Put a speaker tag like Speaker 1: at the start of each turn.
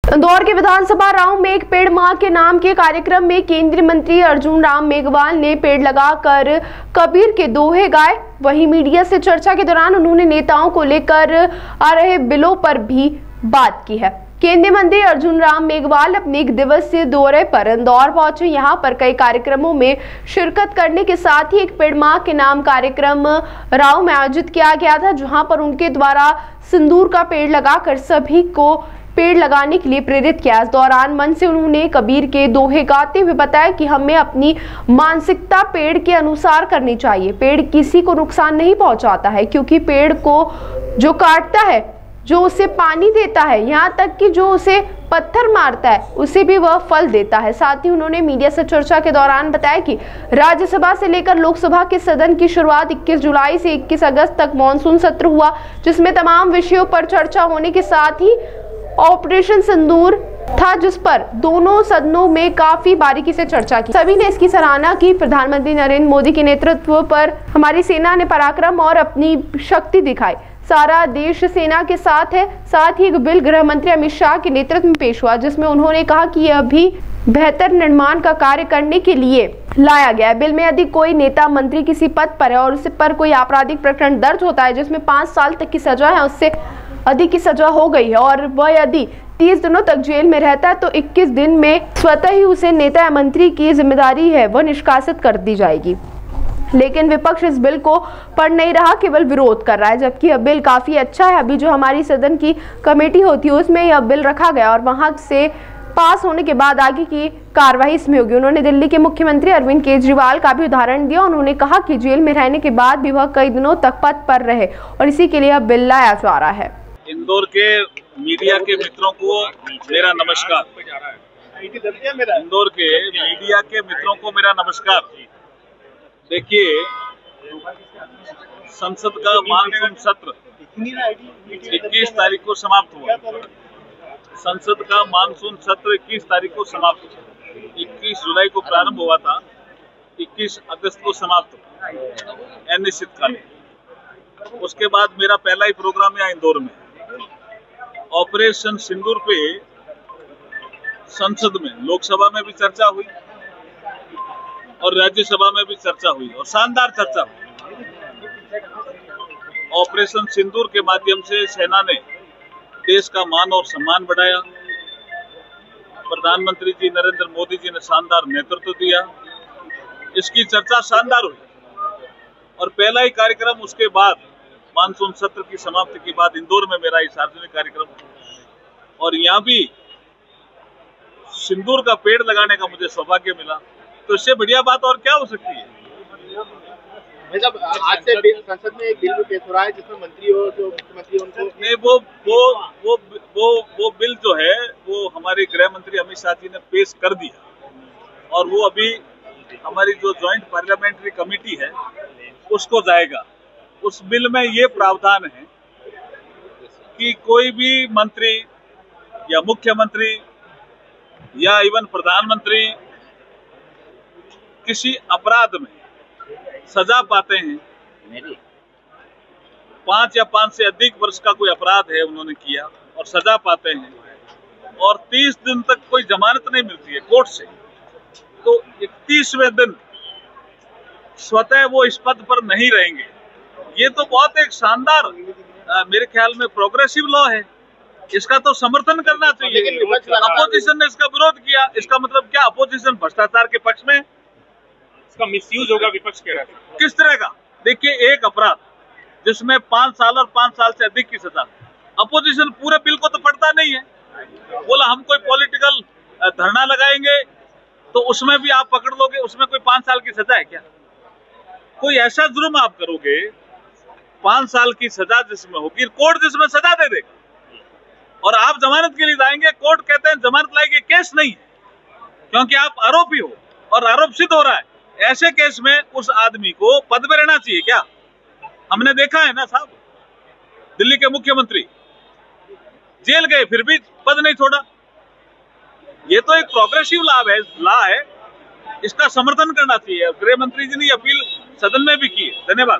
Speaker 1: इंदौर के विधानसभा राव में एक पेड़ मां के नाम के कार्यक्रम में केंद्रीय मंत्री अर्जुन राम मेघवाल ने पेड़ लगाकर कबीर के दोहे गाए। वहीं मीडिया से चर्चा के दौरान उन्होंने नेताओं को लेकर आ रहे बिलों पर भी बात की है। केंद्रीय मंत्री अर्जुन राम मेघवाल अपने एक दिवसीय दौरे पर इंदौर पहुंचे। यहां पर कई कार्यक्रमों में शिरकत करने के साथ ही एक पेड़ मां के नाम कार्यक्रम राव में आयोजित किया गया था, जहां पर उनके द्वारा सिंदूर का पेड़ लगाकर सभी को पेड़ लगाने के लिए प्रेरित किया। इस दौरान मंच से उन्होंने कबीर के दोहे गाते हुए बताया कि हमें अपनी मानसिकता पेड़ के अनुसार करनी चाहिए। पेड़ किसी को नुकसान नहीं पहुंचाता है, क्योंकि पेड़ को जो काटता है, जो उसे पानी देता है, यहाँ तक कि जो उसे पत्थर मारता है, उसे भी वह फल देता है। साथ ही उन्होंने मीडिया से चर्चा के दौरान बताया कि राज्यसभा से लेकर लोकसभा के सदन की शुरुआत 21 जुलाई से 21 अगस्त तक मानसून सत्र हुआ, जिसमें तमाम विषयों पर चर्चा होने के साथ ही ऑपरेशन सिंदूर था, जिस पर दोनों सदनों में काफी बारीकी से चर्चा की। सभी ने इसकी सराहना की। प्रधानमंत्री नरेंद्र मोदी के नेतृत्व पर हमारी सेना ने पराक्रम और अपनी शक्ति दिखाई। सारा देश सेना के साथ है। साथ ही एक बिल गृह मंत्री अमित शाह के नेतृत्व में पेश हुआ, जिसमें उन्होंने कहा कि यह भी बेहतर निर्माण का कार्य करने के लिए लाया गया है। बिल में यदि कोई नेता मंत्री किसी पद पर है और उस पर कोई आपराधिक प्रकरण दर्ज होता है जिसमें 5 साल तक की सजा है, उससे अधिक की सजा हो गई है और वह यदि 30 दिनों तक जेल में रहता है, तो 21 दिन में स्वतः ही उसे नेता या मंत्री की जिम्मेदारी है वह निष्कासित कर दी जाएगी। लेकिन विपक्ष इस बिल को पढ़ नहीं रहा, केवल विरोध कर रहा है, जबकि यह बिल काफी अच्छा है। अभी जो हमारी सदन की कमेटी होती है उसमें यह बिल रखा गया और वहां से पास होने के बाद आगे की कार्रवाई इसमें होगी। उन्होंने दिल्ली के मुख्यमंत्री अरविंद केजरीवाल का भी उदाहरण दिया। उन्होंने कहा कि जेल में रहने के बाद भी वह कई दिनों तक पद पर रहे और इसी के लिए यह बिल लाया जा रहा है।
Speaker 2: इंदौर के मीडिया के मित्रों को मेरा नमस्कार। इंदौर के मीडिया के मित्रों को मेरा नमस्कार। देखिए, संसद का मानसून सत्र 21 तारीख को समाप्त हुआ। संसद का मानसून सत्र 21 तारीख को समाप्त हुआ। 21 जुलाई को प्रारंभ हुआ था, 21 अगस्त को समाप्त हुआ अनिश्चितकालीन। उसके बाद मेरा पहला ही प्रोग्राम यहाँ इंदौर में। ऑपरेशन सिंदूर पे संसद में, लोकसभा में भी चर्चा हुई और राज्यसभा में भी चर्चा हुई और शानदार चर्चा हुई। ऑपरेशन सिंदूर के माध्यम से सेना ने देश का मान और सम्मान बढ़ाया। प्रधानमंत्री जी नरेंद्र मोदी जी ने शानदार नेतृत्व दिया। इसकी चर्चा शानदार हुई और पहला ही कार्यक्रम उसके बाद मानसून सत्र की समाप्ति के बाद इंदौर में मेरा ये सार्वजनिक कार्यक्रम और यहाँ भी सिंदूर का पेड़ लगाने का मुझे सौभाग्य मिला। तो इससे बढ़िया बात और क्या हो सकती है।
Speaker 3: आज से संसद में एक बिल पेश हो रहा है जिसमें मंत्री और जो मुख्यमंत्री उनको
Speaker 2: नहीं, वो बिल जो है वो हमारे गृह मंत्री अमित शाह जी ने पेश कर दिया और वो अभी हमारी जो ज्वाइंट पार्लियामेंट्री कमेटी है उसको जाएगा। उस बिल में ये प्रावधान है कि कोई भी मंत्री या मुख्यमंत्री या इवन प्रधानमंत्री किसी अपराध में सजा पाते हैं, 5 या 5 से अधिक वर्ष का कोई अपराध है उन्होंने किया और सजा पाते हैं और 30 दिन तक कोई जमानत नहीं मिलती है कोर्ट से, तो 31वें दिन स्वतः वो इस पद पर नहीं रहेंगे। ये तो बहुत एक शानदार मेरे ख्याल में प्रोग्रेसिव लॉ है। इसका तो समर्थन करना चाहिए। अपोजिशन ने इसका विरोध किया। इसका मतलब क्या? अपोजिशन भ्रष्टाचार के पक्ष में,
Speaker 3: इसका मिसयूज होगा विपक्ष कह रहा है।
Speaker 2: किस तरह का? देखिए, एक अपराध जिसमें 5 साल और 5 साल से अधिक की सजा, अपोजिशन पूरे बिल को तो पढ़ता नहीं है। बोला हम कोई पॉलिटिकल धरना लगाएंगे तो उसमें भी आप पकड़ लोगे, उसमें कोई 5 साल की सजा है क्या? कोई ऐसा जुर्म आप करोगे 5 साल की सजा जिसमें होगी, कोर्ट जिसमें सजा दे देगा और आप जमानत के लिए जाएंगे, कोर्ट कहते हैं जमानत लाएंगे, केस नहीं है क्योंकि आप आरोपी हो और आरोप सिद्ध हो रहा है। ऐसे केस में उस आदमी को पद में रहना चाहिए क्या? हमने देखा है ना साहब, दिल्ली के मुख्यमंत्री जेल गए फिर भी पद नहीं छोड़ा। ये तो एक प्रोग्रेसिव लॉ है, इसका समर्थन करना चाहिए। गृह मंत्री जी ने अपील सदन में भी की है। धन्यवाद।